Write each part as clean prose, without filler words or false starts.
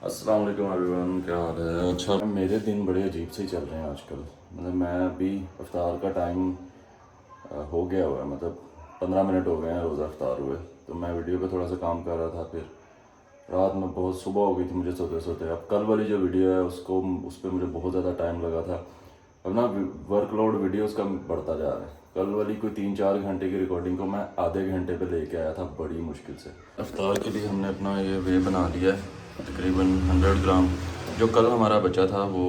अस्सलाम वालेकुम एवरीवन, क्या हाल है। अच्छा, मेरे दिन बड़े अजीब से ही चल रहे हैं आजकल। मतलब मैं अभी इफ्तार का टाइम हो गया हुआ है, मतलब 15 मिनट हो गए हैं रोज़ा इफ्तार हुए। तो मैं वीडियो पे थोड़ा सा काम कर रहा था, फिर रात में बहुत सुबह हो गई थी मुझे सोते सोते। अब कल वाली जो वीडियो है उसको उस पर मुझे बहुत ज़्यादा टाइम लगा था। अब ना वर्कलोड वीडियोस का बढ़ता जा रहा है। कल वाली कोई 3-4 घंटे की रिकॉर्डिंग को मैं आधे घंटे पे लेके आया था बड़ी मुश्किल से। इफ्तार के लिए हमने अपना ये वे बना लिया है, तकरीबन 100 ग्राम। जो कल हमारा बचा था वो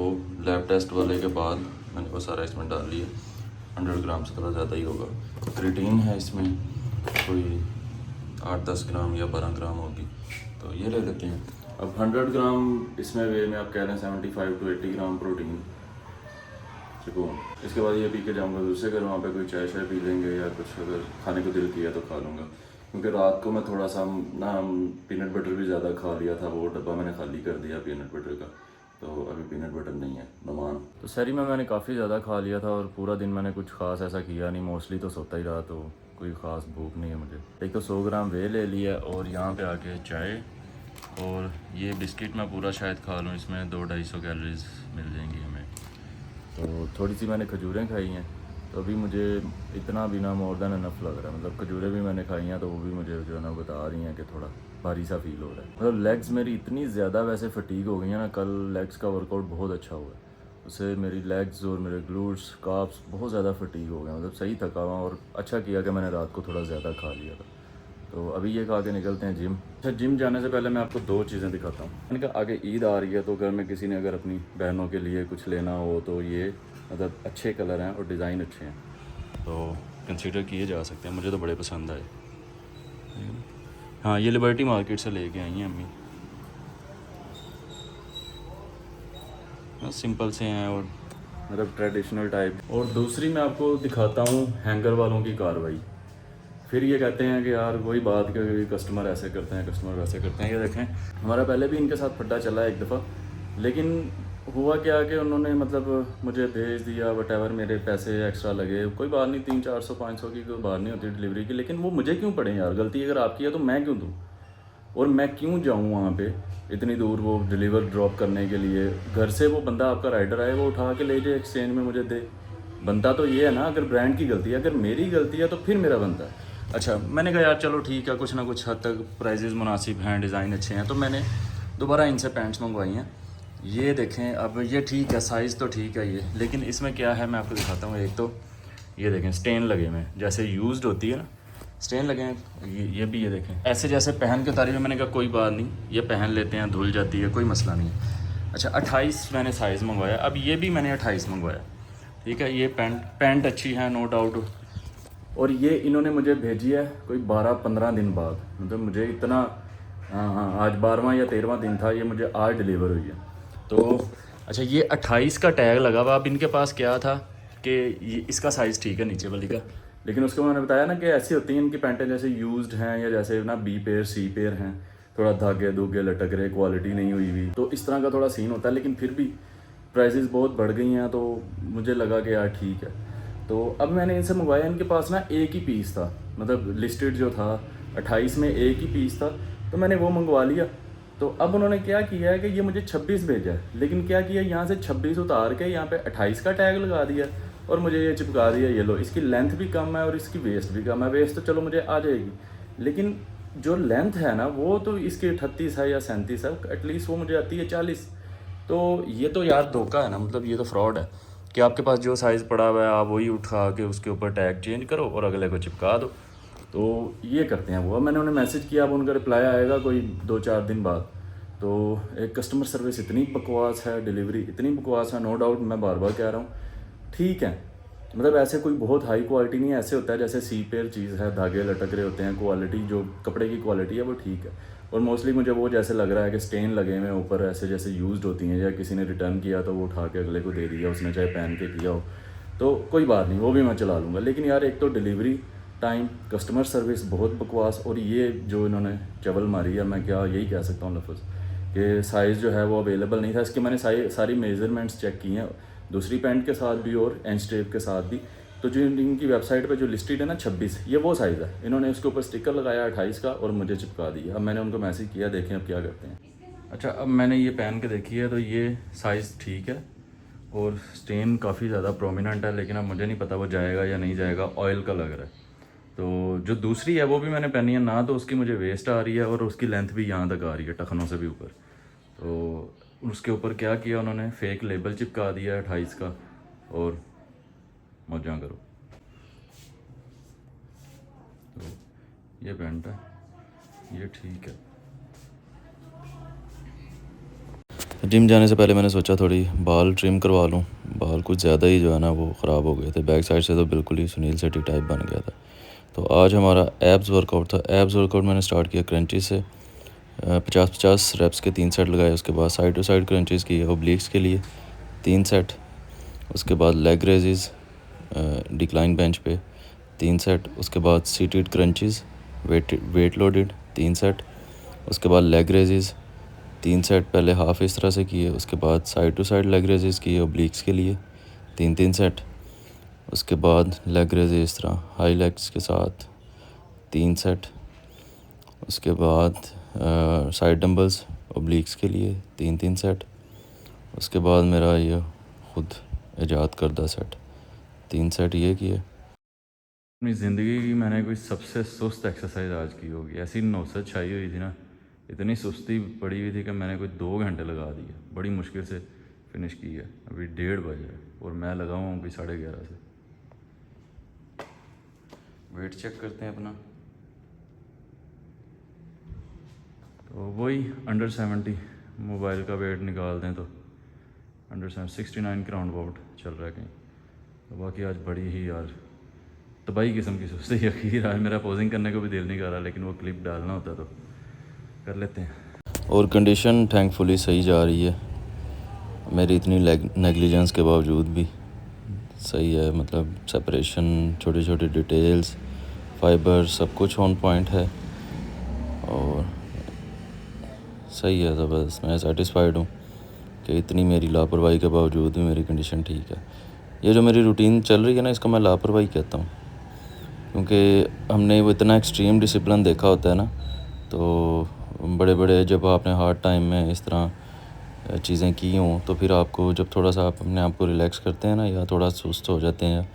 लैब टेस्ट वाले के बाद मैंने वो सारा इसमें डाल लिया। 100 ग्राम से थोड़ा ज़्यादा ही होगा। क्रिएटिन है इसमें कोई 8-10 ग्राम या 12 ग्राम होगी, तो ये ले लेते हैं। अब 100 ग्राम इसमें वे में आप कह रहे हैं 75 to 80 ग्राम प्रोटीन सुकून। इसके बाद ये पी के जाऊँगा दूसरे घर, वहाँ पे कोई चाय शाय पी लेंगे या कुछ अगर खाने को दिल किया तो खा लूँगा। क्योंकि रात को मैं थोड़ा सा ना पीनट बटर भी ज़्यादा खा लिया था, वो डब्बा मैंने खाली कर दिया पीनट बटर का, तो अभी पीनट बटर नहीं है नमान। तो शहरी में मैंने काफ़ी ज़्यादा खा लिया था और पूरा दिन मैंने कुछ ख़ास ऐसा किया नहीं, मोस्टली तो सोता ही रहा, तो कोई ख़ास भूख नहीं है मुझे। एक तो 100 ग्राम वे ले लिया और यहाँ पे आके चाय और ये बिस्किट मैं पूरा शायद खा लूँ, इसमें 200-250 कैलोरीज मिल जाएंगी हमें। तो थोड़ी सी मैंने खजूरें खाई हैं, तो अभी मुझे इतना भी ना मोर देन इनफ लग रहा है। मतलब खजूरें भी मैंने खाई हैं तो वो भी मुझे जो है ना बता रही हैं कि थोड़ा भारी सा फील हो रहा है। मतलब लेग्स मेरी इतनी ज़्यादा वैसे फटीग हो गई हैं ना, कल लेग्स का वर्कआउट बहुत अच्छा हुआ है, उससे मेरी लेग्स और मेरे ग्लूट्स काफ्स बहुत ज़्यादा फटीग हो गए। मतलब सही थका हुआ और अच्छा किया कि मैंने रात को थोड़ा ज़्यादा खा लिया था। तो अभी ये खा के निकलते हैं जिम। अच्छा, जिम जाने से पहले मैं आपको दो चीज़ें दिखाता हूँ। मैंने कहा आगे ईद आ रही है तो घर में किसी ने अगर अपनी बहनों के लिए कुछ लेना हो तो ये मतलब अच्छे कलर हैं और डिज़ाइन अच्छे हैं, तो कंसीडर किए जा सकते हैं। मुझे तो बड़े पसंद आए। हाँ, ये लिबर्टी मार्केट से लेके आई हैं अम्मी। सिंपल से हैं और मतलब ट्रेडिशनल टाइप। और दूसरी मैं आपको दिखाता हूँ हैंगर वालों की कार्रवाई। फिर ये कहते हैं कि यार वही बात कि कस्टमर ऐसे करते हैं, कस्टमर वैसे करते हैं। ये देखें, हमारा पहले भी इनके साथ फड्डा चला है एक दफ़ा, लेकिन हुआ क्या कि उन्होंने मतलब मुझे भेज दिया वटेवर, मेरे पैसे एक्स्ट्रा लगे, कोई बात नहीं, 300-400-500 की कोई बात नहीं होती डिलीवरी की, लेकिन वो मुझे क्यों पड़े यार। गलती अगर आपकी है तो मैं क्यों दूँ, और मैं क्यों जाऊँ वहाँ पे इतनी दूर वो डिलीवर ड्रॉप करने के लिए। घर से वो बंदा आपका राइडर आए, वो उठा के ले जाए, एक्सचेंज में मुझे दे। बनता तो ये है ना, अगर ब्रांड की गलती है, अगर मेरी गलती है तो फिर मेरा बनता है। अच्छा, मैंने कहा यार चलो ठीक है, कुछ ना कुछ हद तक प्राइजेज़ मुनासिब हैं, डिज़ाइन अच्छे हैं, तो मैंने दोबारा इनसे पैंट्स मंगवाई हैं। ये देखें, अब ये ठीक है, साइज़ तो ठीक है ये, लेकिन इसमें क्या है मैं आपको दिखाता हूँ। एक तो ये देखें स्टेन लगे हुए हैं, जैसे यूज्ड होती है ना स्टेन लगे हैं। ये भी ये देखें ऐसे जैसे पहन के उतारी में। मैंने कहा कोई बात नहीं, ये पहन लेते हैं, धुल जाती है, कोई मसला नहीं है। अच्छा, 28 मैंने साइज़ मंगवाया, अब ये भी मैंने 28 मंगवाया, ठीक है। ये पैंट अच्छी है नो डाउट, और ये इन्होंने मुझे भेजी है कोई 12-15 दिन बाद। मतलब मुझे इतना, हाँ, आज 12वां या 13वां दिन था, ये मुझे आज डिलीवर हुई है। तो अच्छा, ये 28 का टैग लगा हुआ। अब इनके पास क्या था कि ये इसका साइज़ ठीक है नीचे वाली का, लेकिन उसको मैंने बताया ना कि ऐसी होती हैं इनकी पैंटें, जैसे यूज्ड हैं या जैसे ना बी पेयर सी पेयर हैं, थोड़ा धागे धुगे लटक रहे, क्वालिटी नहीं हुई हुई, तो इस तरह का थोड़ा सीन होता है। लेकिन फिर भी प्राइसेस बहुत बढ़ गई हैं, तो मुझे लगा कि यार ठीक है। तो अब मैंने इनसे मंगवाया, इनके पास ना एक ही पीस था, मतलब लिस्टेड जो था 28 में एक ही पीस था, तो मैंने वो मंगवा लिया। तो अब उन्होंने क्या किया है कि ये मुझे 26 भेजा है, लेकिन क्या किया, यहाँ से 26 उतार के यहाँ पे 28 का टैग लगा दिया और मुझे ये चिपका दिया। ये लो, इसकी लेंथ भी कम है और इसकी वेस्ट भी कम है। वेस्ट तो चलो मुझे आ जाएगी, लेकिन जो लेंथ है ना वो तो इसकी 38 है या 37 है, एटलीस्ट वो मुझे आती है 40। तो ये तो यार धोखा है ना, मतलब ये तो फ्रॉड है कि आपके पास जो साइज़ पड़ा हुआ है आप वही उठा के उसके ऊपर टैग चेंज करो और अगले को चिपका दो। तो ये करते हैं वो। मैंने उन्हें मैसेज किया, अब उनका रिप्लाई आएगा कोई 2-4 दिन बाद। तो एक कस्टमर सर्विस इतनी बकवास है, डिलीवरी इतनी बकवास है, नो डाउट, मैं बार बार कह रहा हूँ। ठीक है, मतलब ऐसे कोई बहुत हाई क्वालिटी नहीं है, ऐसे होता है जैसे सी पेयर चीज़ है, धागे लटक रहे होते हैं, क्वालिटी जो कपड़े की क्वालिटी है वो ठीक है। और मोस्टली मुझे वो जैसे लग रहा है कि स्टेन लगे हुए ऊपर, ऐसे जैसे यूज्ड होती हैं, या किसी ने रिटर्न किया तो वो उठा के अगले को दे दिया, उसने चाहे पहन के किया हो, तो कोई बात नहीं, वो भी मैं चला लूँगा। लेकिन यार एक तो डिलीवरी टाइम, कस्टमर सर्विस बहुत बकवास, और ये जो इन्होंने चवल मारी है, मैं क्या यही कह सकता हूँ लफ्ज़, कि साइज़ जो है वो अवेलेबल नहीं था। इसके मैंने सारी मेज़रमेंट्स चेक की हैं, दूसरी पैंट के साथ भी और एंड स्ट्रेप के साथ भी। तो जो इनकी वेबसाइट पे जो लिस्टेड है ना 26, ये वो साइज़ है। इन्होंने उसके ऊपर स्टिकर लगाया 28 का और मुझे चिपका दिया। अब मैंने उनको मैसेज किया, देखें अब क्या करते हैं। अच्छा, अब मैंने ये पहन के देखी है तो ये साइज़ ठीक है और स्टेन काफ़ी ज़्यादा प्रोमिनेंट है, लेकिन अब मुझे नहीं पता वो जाएगा या नहीं जाएगा, ऑयल का लग रहा है। तो जो दूसरी है वो भी मैंने पहनी है ना, तो उसकी मुझे वेस्ट आ रही है और उसकी लेंथ भी यहाँ तक आ रही है, टखनों से भी ऊपर। तो उसके ऊपर क्या किया उन्होंने, फेक लेबल चिपका दिया 28 का और मौजा करो। तो ये पैंट है, ये ठीक है। जिम जाने से पहले मैंने सोचा थोड़ी बाल ट्रिम करवा लूँ। बाल कुछ ज़्यादा ही जो है ना वो ख़राब हो गए थे, बैक साइड से तो बिल्कुल ही सुनील शेट्टी टाइप बन गया था। तो आज हमारा एब्स वर्कआउट था। एब्स वर्कआउट मैंने स्टार्ट किया क्रंची से, 50-50 रेप्स के 3 सेट लगाए। उसके बाद साइड टू साइड क्रंचीज़ किए ओब्लिक्स के लिए 3 सेट। उसके बाद लेग रेजेस डिक्लाइन बेंच पे 3 सेट। उसके बाद seated crunches weight loaded 3 set. उसके बाद लेग रेजेस 3 सेट, पहले हाफ इस तरह से किए। उसके बाद side to side leg raises किए ओब्लिक्स के लिए 3-3 सेट। उसके बाद लेग रेजेस इस तरह हाई लेग्स के साथ 3 सेट। उसके बाद साइड डंबल्स ओब्लिक्स के लिए 3-3 सेट। उसके बाद मेरा ये खुद ईजाद करदा सेट 3 सेट ये किए। अपनी ज़िंदगी की मैंने कोई सबसे सुस्त एक्सरसाइज आज की होगी। ऐसी नौसत छाई हुई थी ना, इतनी सुस्ती पड़ी हुई थी कि मैंने कोई 2 घंटे लगा दिए, बड़ी मुश्किल से फिनिश की है। अभी 1:30 बजे है और मैं लगा हुआ हूँ कोई 11:30 से। वेट चेक करते हैं अपना, तो वही अंडर 70 मोबाइल का वेट निकाल दें तो अंडर 69 के राउंड अबाउट चल रहा है कहीं। तो बाकी आज बड़ी ही यार तबाही किस्म की सुस्ती यकीन, आज मेरा पोजिंग करने को भी दिल नहीं कर रहा, लेकिन वो क्लिप डालना होता तो कर लेते हैं। और कंडीशन थैंकफुली सही जा रही है, मेरी इतनी नेग्लिजेंस के बावजूद भी सही है। मतलब सेपरेशन, छोटे छोटे डिटेल्स, फाइबर, सब कुछ ऑन पॉइंट है और सही है। ज़बरदस्त, मैं सेटिस्फाइड हूँ कि इतनी मेरी लापरवाही के बावजूद भी मेरी कंडीशन ठीक है। ये जो मेरी रूटीन चल रही है ना, इसको मैं लापरवाही कहता हूँ, क्योंकि हमने वो इतना एक्सट्रीम डिसिप्लिन देखा होता है ना, तो बड़े बड़े जब आपने हार्ड टाइम में इस तरह चीज़ें की हों, तो फिर आपको जब थोड़ा सा आप अपने आप को रिलैक्स करते हैं ना, या थोड़ा सुस्त हो जाते हैं,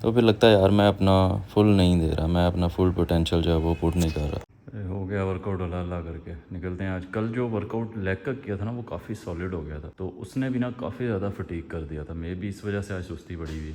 तो फिर लगता है यार मैं अपना फुल नहीं दे रहा, मैं अपना फुल पोटेंशियल जो है वो पुट नहीं कर रहा। हो गया वर्कआउट अल्लाह करके निकलते हैं। आज कल जो वर्कआउट लेग का किया था ना वो काफ़ी सॉलिड हो गया था, तो उसने भी ना काफ़ी ज़्यादा फटीक कर दिया था। मे भी इस वजह से आज सुस्ती बढ़ी हुई।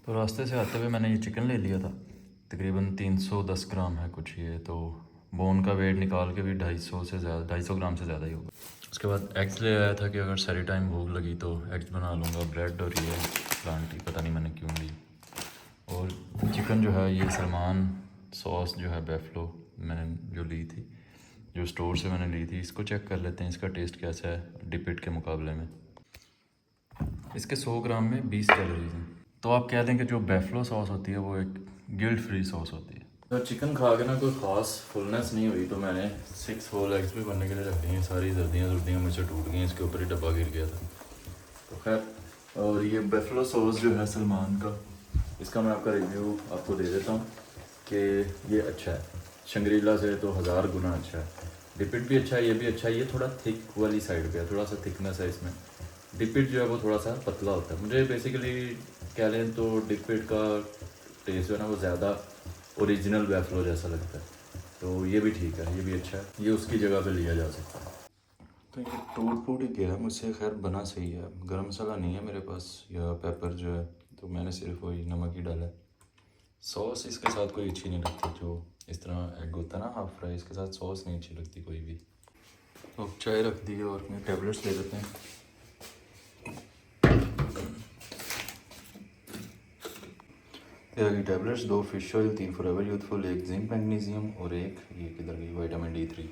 तो रास्ते से आते हुए मैंने ये चिकन ले लिया था, तकरीबन 310 ग्राम है कुछ ये, तो बोन का वेट निकाल के भी 250 ग्राम से ज़्यादा ही होगा। उसके बाद एग्स ले आया था कि अगर सारी टाइम भूख लगी तो एग्स बना लूँगा, ब्रेड और ये प्लांटी पता नहीं मैंने क्यों ली। और चिकन जो है ये सलमान सॉस जो है बेफलो मैंने जो ली थी, जो स्टोर से मैंने ली थी, इसको चेक कर लेते हैं इसका टेस्ट कैसा है डिपिट के मुकाबले में। इसके 100 ग्राम में 20 कैलोरीज हैं। तो आप कह दें कि जो बेफलो सॉस होती है वो एक गिल्ट फ्री सॉस होती है। तो चिकन खा के ना कोई ख़ास फुलनेस नहीं हुई, तो मैंने 6 होल एग्स भी बनने के लिए रख दी हैं। सारी सर्दियाँ मुझसे टूट गई, इसके ऊपर ही डब्बा गिर गया था। तो खैर, और ये बेफलो सॉस जो है सलमान का, इसका मैं आपका रिव्यू आपको दे देता हूँ कि ये अच्छा है, शंग्रीला से तो 1000 गुना अच्छा है। डिपिट भी अच्छा है, ये भी अच्छा है। ये थोड़ा थिक वाली साइड पे है, थोड़ा सा थिकनेस है इसमें। डिपिट जो है वो थोड़ा सा पतला होता है। मुझे बेसिकली कह लें तो डिपिट का टेस्ट जो है ना वो ज़्यादा ओरिजिनल बेफलो जैसा लगता है, तो ये भी ठीक है, ये भी अच्छा है, ये उसकी जगह पे लिया जा सकता है। तो ये टूट फूट गया मुझसे, खैर बना सही है। गरम मसाला नहीं है मेरे पास या पेपर जो है, तो मैंने सिर्फ वही नमक ही डाला है। सॉस इसके साथ कोई अच्छी नहीं लगती, जो इस तरह एग होता है ना हाफ फ्राई, इसके साथ सॉस नहीं अच्छी लगती कोई भी। तो चाय रख दी है और मैं टैबलेट्स ले लेते हैं। तेरह की tablets, 2 fish oil, 3 forever youthful, 1 zinc magnesium और 1 ये किधर गई विटामिन D3।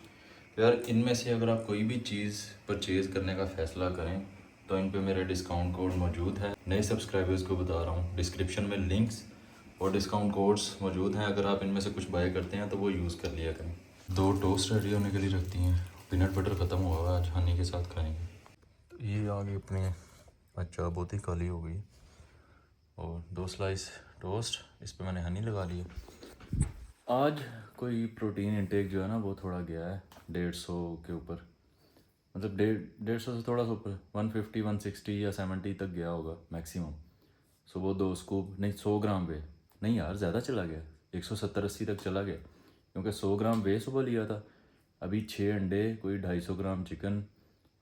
यार इनमें से अगर आप कोई भी चीज़ परचेज़ करने का फ़ैसला करें तो इन पे मेरे डिस्काउंट कोड मौजूद है। नए सब्सक्राइबर्स को बता रहा हूँ, डिस्क्रिप्शन में लिंक्स और डिस्काउंट कोड्स मौजूद हैं। अगर आप इनमें से कुछ बाय करते हैं तो वो यूज़ कर लिया करें। 2 टोस्ट रेडी होने के लिए रखती हैं पीनट बटर ख़त्म हुआ हुआ है, आज हनी के साथ खाएंगे। तो ये आ गई अपनी अच्छा बहुत ही काली हो गई और 2 स्लाइस टोस्ट, इस पे मैंने हनी लगा लिया। आज कोई प्रोटीन इंटेक जो है ना वो थोड़ा गया है 150 के ऊपर, मतलब 150 से थोड़ा सा ऊपर 150 160 या 70 तक गया होगा मैक्सिमम। सुबह 2 स्कूप नहीं 100 ग्राम वे, नहीं यार ज़्यादा चला गया, 170-80 तक चला गया, क्योंकि 100 ग्राम वे सुबह लिया था। अभी 6 अंडे, कोई 250 ग्राम चिकन,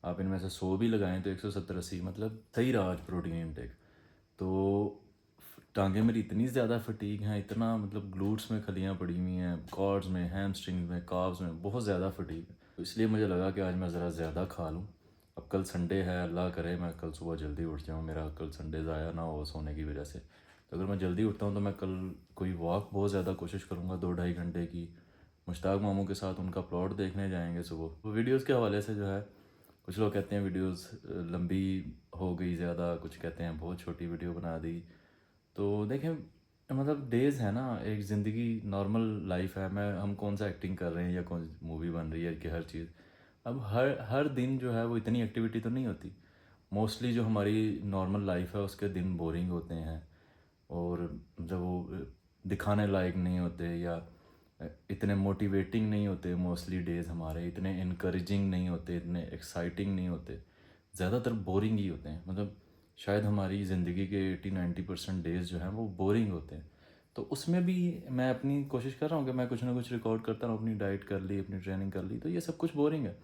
आप इनमें से 100 भी लगाएं तो 170-80, मतलब सही रहा आज प्रोटीन इंटेक। तो टांगे मेरी इतनी ज़्यादा फटीग हैं, इतना मतलब ग्लूट्स में खलियाँ पड़ी हुई हैं, कॉर्ड्स में, हैमस्ट्रिंग्स में, काव्स में बहुत ज़्यादा फटीग है। तो इसलिए मुझे लगा कि आज मैं ज़रा ज़्यादा खा लूँ। अब कल संडे है, अल्लाह करे मैं कल सुबह जल्दी उठ जाऊँ, मेरा कल संडे ज़ाया ना हो सोने की वजह से। तो अगर मैं जल्दी उठता हूँ तो मैं कल कोई वॉक बहुत ज़्यादा कोशिश करूँगा 2-2.5 घंटे की। मुश्ताक मामू के साथ उनका प्लॉट देखने जाएंगे सुबह। तो वीडियोज़ के हवाले से जो है, कुछ लोग कहते हैं वीडियोज़ लंबी हो गई ज़्यादा, कुछ कहते हैं बहुत छोटी वीडियो बना दी। तो देखें, मतलब डेज़ है ना, एक ज़िंदगी नॉर्मल लाइफ है, मैं हम कौन सा एक्टिंग कर रहे हैं या कौन सी मूवी बन रही है कि हर चीज़। अब हर हर दिन जो है वो इतनी एक्टिविटी तो नहीं होती। मोस्टली जो हमारी नॉर्मल लाइफ है उसके दिन बोरिंग होते हैं, और जब वो दिखाने लायक नहीं होते या इतने मोटिवेटिंग नहीं होते, मोस्टली डेज़ हमारे इतने इनकरेजिंग नहीं होते, इतने एक्साइटिंग नहीं होते, ज़्यादातर बोरिंग ही होते हैं। मतलब शायद हमारी ज़िंदगी के 80-90% डेज़ जो हैं वो बोरिंग होते हैं। तो उसमें भी मैं अपनी कोशिश कर रहा हूँ कि मैं कुछ ना कुछ रिकॉर्ड करता रहूँ, अपनी डाइट कर ली, अपनी ट्रेनिंग कर ली, तो ये सब कुछ बोरिंग है।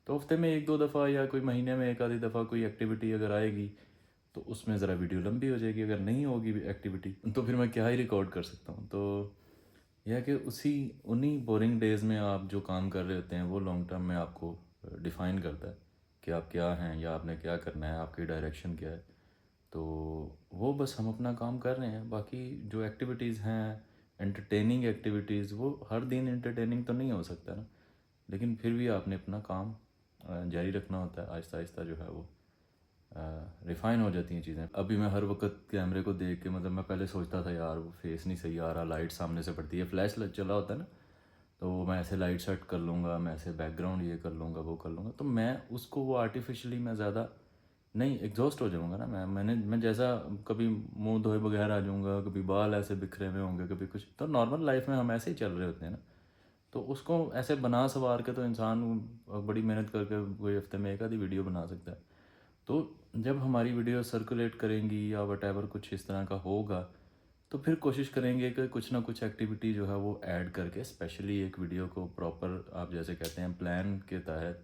तो हफ्ते में 1-2 दफ़ा या कोई महीने में 1 आधी दफ़ा कोई एक्टिविटी अगर आएगी तो उसमें ज़रा वीडियो लंबी हो जाएगी। अगर नहीं होगी एक्टिविटी तो फिर मैं क्या ही रिकॉर्ड कर सकता हूँ। तो यह है कि उसी उन्हीं बोरिंग डेज़ में आप जो काम कर रहे होते हैं वो लॉन्ग टर्म में आपको डिफ़ाइन करता है कि आप क्या हैं या आपने क्या करना है, आपकी डायरेक्शन क्या है। तो वो बस हम अपना काम कर रहे हैं, बाकी जो एक्टिविटीज़ हैं एंटरटेनिंग एक्टिविटीज़, वो हर दिन एंटरटेनिंग तो नहीं हो सकता ना, लेकिन फिर भी आपने अपना काम जारी रखना होता है। आहिस्ता आहिस्ता जो है वो रिफ़ाइन हो जाती हैं चीज़ें। अभी मैं हर वक्त कैमरे को देख के, मतलब मैं पहले सोचता था यार वो फेस नहीं सही आ रहा, लाइट सामने से पड़ती है, फ्लैश चला होता है ना, तो मैं ऐसे लाइट सेट कर लूँगा, मैं ऐसे बैकग्राउंड ये कर लूँगा वो कर लूँगा, तो मैं उसको वो आर्टिफिशियली मैं ज़्यादा नहीं, एग्जॉस्ट हो जाऊँगा ना मैं जैसा कभी मुंह धोए बगैर आ जाऊँगा, कभी बाल ऐसे बिखरे हुए होंगे, कभी कुछ, तो नॉर्मल लाइफ में हम ऐसे ही चल रहे होते हैं ना। तो उसको ऐसे बना सवार के तो इंसान बड़ी मेहनत करके कोई हफ्ते में 1 आधी वीडियो बना सकता है। तो जब हमारी वीडियो सर्कुलेट करेंगी या वट कुछ इस तरह का होगा, तो फिर कोशिश करेंगे कि कुछ ना कुछ एक्टिविटी जो है वो ऐड करके, स्पेशली एक वीडियो को प्रॉपर आप जैसे कहते हैं प्लान के तहत,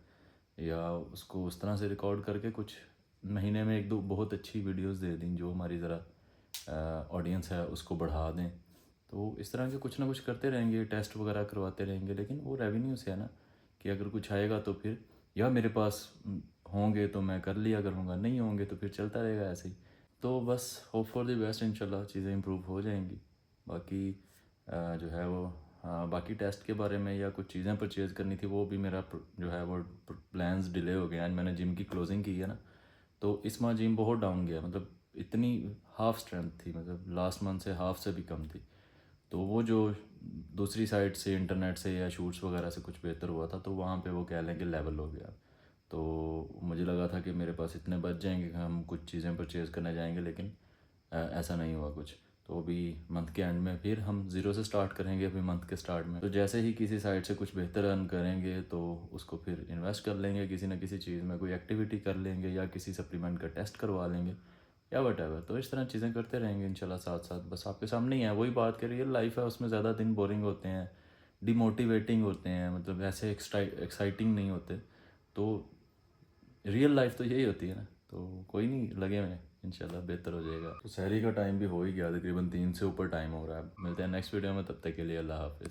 या उसको उस तरह से रिकॉर्ड करके कुछ महीने में 1-2 बहुत अच्छी वीडियोस दे दें जो हमारी ज़रा ऑडियंस है उसको बढ़ा दें। तो इस तरह के कुछ ना कुछ करते रहेंगे, टेस्ट वगैरह करवाते रहेंगे, लेकिन वो रेवेन्यू से है ना, कि अगर कुछ आएगा तो फिर या मेरे पास होंगे तो मैं कर लिया करूँगा, नहीं होंगे तो फिर चलता रहेगा ऐसे ही। तो बस होप फॉर द बेस्ट, इंशाल्लाह चीज़ें इम्प्रूव हो जाएंगी। बाकी जो है वो, हाँ बाकी टेस्ट के बारे में या कुछ चीज़ें परचेज़ करनी थी, वो भी मेरा जो है वो प्लान्स डिले हो गए। आज मैंने जिम की क्लोजिंग की है ना, तो इस माह जिम बहुत डाउन गया, मतलब इतनी हाफ स्ट्रेंथ थी, मतलब लास्ट मंथ से हाफ से भी कम थी। तो वो जो दूसरी साइड से इंटरनेट से या शूट्स वगैरह से कुछ बेहतर हुआ था, तो वहाँ पे वो कह लें कि लेवल हो गया। तो मुझे लगा था कि मेरे पास इतने बच जाएंगे कि हम कुछ चीज़ें परचेज़ करने जाएंगे, लेकिन ऐसा नहीं हुआ कुछ। तो अभी मंथ के एंड में फिर हम ज़ीरो से स्टार्ट करेंगे, अभी मंथ के स्टार्ट में। तो जैसे ही किसी साइड से कुछ बेहतर अर्न करेंगे तो उसको फिर इन्वेस्ट कर लेंगे किसी न किसी चीज़ में, कोई एक्टिविटी कर लेंगे या किसी सप्लीमेंट का टेस्ट करवा लेंगे या वट एवर। तो इस तरह चीज़ें करते रहेंगे इंशाल्लाह साथ साथ। बस आपके सामने ही है वही बात, कि रियल लाइफ है उसमें ज़्यादा दिन बोरिंग होते हैं, डिमोटिवेटिंग होते हैं, मतलब ऐसे एक्साइटिंग नहीं होते। तो रियल लाइफ तो यही होती है ना। तो कोई नहीं, लगे हुए हैं, इंशाल्लाह बेहतर हो जाएगा। तो सहरी का टाइम भी हो ही गया, तकरीबन 3 से ऊपर टाइम हो रहा है। मिलते हैं नेक्स्ट वीडियो में, तब तक के लिए अल्लाह हाफिज़।